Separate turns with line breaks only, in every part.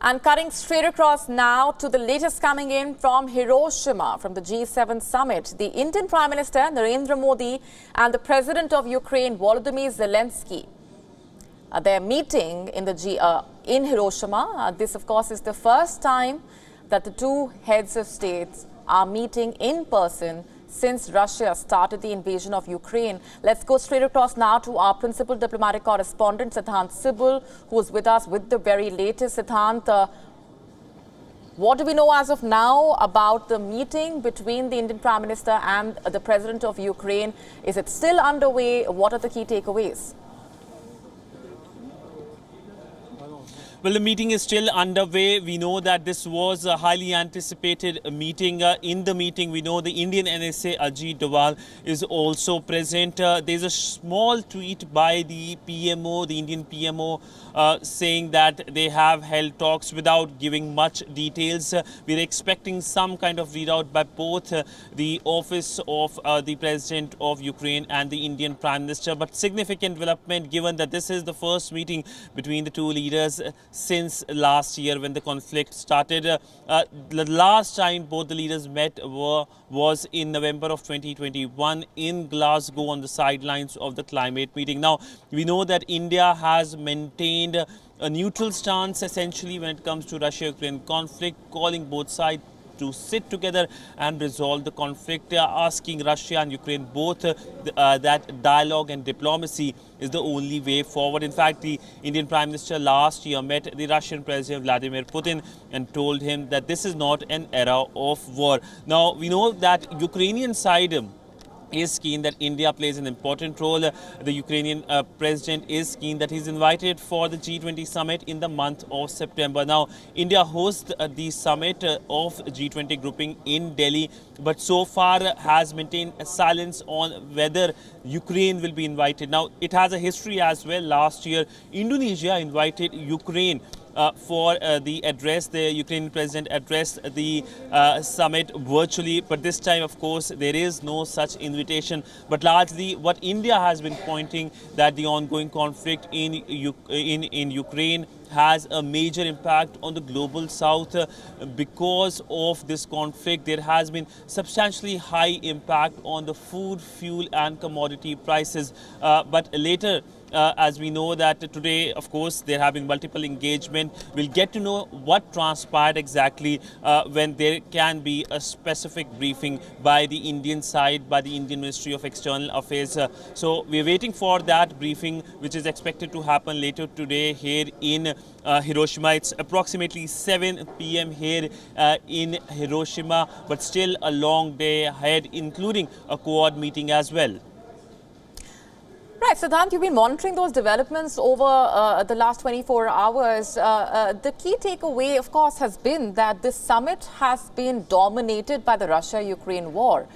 And cutting straight across now to the latest coming in from Hiroshima, from the G7 summit. The Indian Prime Minister Narendra Modi and the President of Ukraine Volodymyr Zelensky, they're meeting in Hiroshima. This, of course, is the first time that the two heads of states are meeting in person since Russia started the invasion of Ukraine. Let's go straight across now to our principal diplomatic correspondent, Siddhant Sibul, who is with us with the very latest. Siddhant, what do we know as of now about the meeting between the Indian Prime Minister and the President of Ukraine? Is it still underway? What are the key takeaways?
Well, the meeting is still underway. We know that this was a highly anticipated meeting. In the meeting, we know the Indian NSA Ajit Doval is also present. There's a small tweet by the PMO, the Indian PMO, saying that they have held talks without giving much details. We're expecting some kind of readout by both the office of the President of Ukraine and the Indian Prime Minister. But significant development, given that this is the first meeting between the two leaders since last year when the conflict started. The last time both the leaders met was in November of 2021 in Glasgow on the sidelines of the climate meeting. Now, we know that India has maintained a neutral stance essentially when it comes to Russia-Ukraine conflict, calling both sides to sit together and resolve the conflict, asking Russia and Ukraine both that dialogue and diplomacy is the only way forward. In fact, the Indian Prime Minister last year met the Russian President Vladimir Putin and told him that this is not an era of war. Now, we know that Ukrainian side is keen that India plays an important role. The Ukrainian president is keen that he's invited for the G20 summit in the month of September. Now, India hosts the summit of G20 grouping in Delhi, but so far has maintained a silence on whether Ukraine will be invited. Now, it has a history as well. Last year, Indonesia invited Ukraine for the address. The Ukrainian president addressed the summit virtually, but this time, of course, there is no such invitation. But largely, what India has been pointing that the ongoing conflict in Ukraine has a major impact on the global south. Because of this conflict, there has been substantially high impact on the food, fuel and commodity prices. But later, as we know that today, of course, there have been multiple engagement. We'll get to know what transpired exactly when there can be a specific briefing by the Indian side, by the Indian Ministry of External Affairs. So we're waiting for that briefing, which is expected to happen later today here in Hiroshima. It's approximately 7 p.m. here in Hiroshima, but still a long day ahead, including a Quad meeting as well.
Right, Siddhant, you've been monitoring those developments over the last 24 hours. The key takeaway, of course, has been that this summit has been dominated by the Russia-Ukraine war.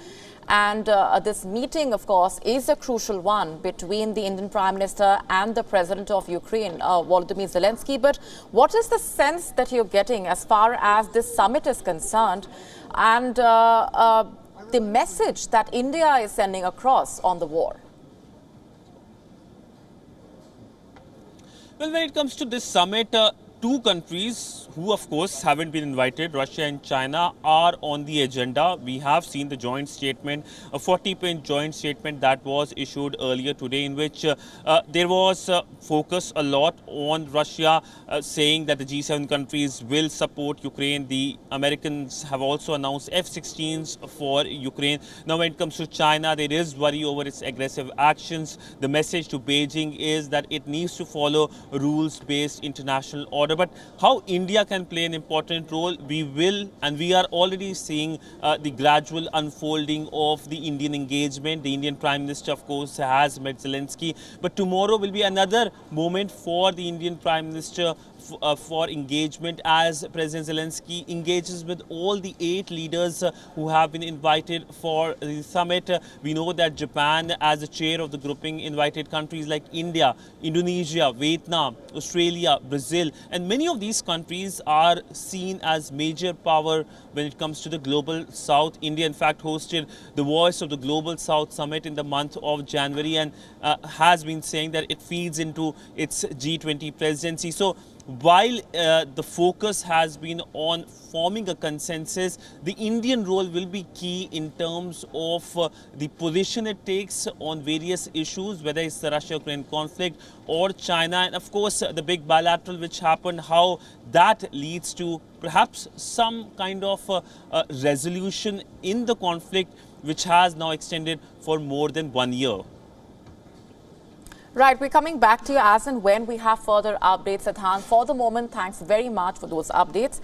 And this meeting, of course, is a crucial one between the Indian Prime Minister and the President of Ukraine, Volodymyr Zelensky. But what is the sense that you're getting as far as this summit is concerned and the message that India is sending across on the war?
Well, when it comes to this summit, two countries who, of course, haven't been invited, Russia and China, are on the agenda. We have seen the joint statement, a 40-page joint statement that was issued earlier today, in which there was focus a lot on Russia, saying that the G7 countries will support Ukraine. The Americans have also announced F-16s for Ukraine. Now, when it comes to China, there is worry over its aggressive actions. The message to Beijing is that it needs to follow rules-based international order. But how India can play an important role, we will, and we are already seeing the gradual unfolding of the Indian engagement. The Indian Prime Minister, of course, has met Zelensky. But tomorrow will be another moment for the Indian Prime Minister for engagement as President Zelensky engages with all the 8 leaders who have been invited for the summit. We know that Japan, as the chair of the grouping, invited countries like India, Indonesia, Vietnam, Australia, Brazil, and many of these countries are seen as major power when it comes to the global south. India, in fact, hosted the Voice of the Global South Summit in the month of January and has been saying that it feeds into its G20 presidency. So while the focus has been on forming a consensus, the Indian role will be key in terms of the position it takes on various issues, whether it's the Russia-Ukraine conflict or China, and of course the big bilateral which happened, how that leads to perhaps some kind of resolution in the conflict which has now extended for more than 1 year.
Right, we're coming back to you as and when we have further updates at hand. For the moment, thanks very much for those updates.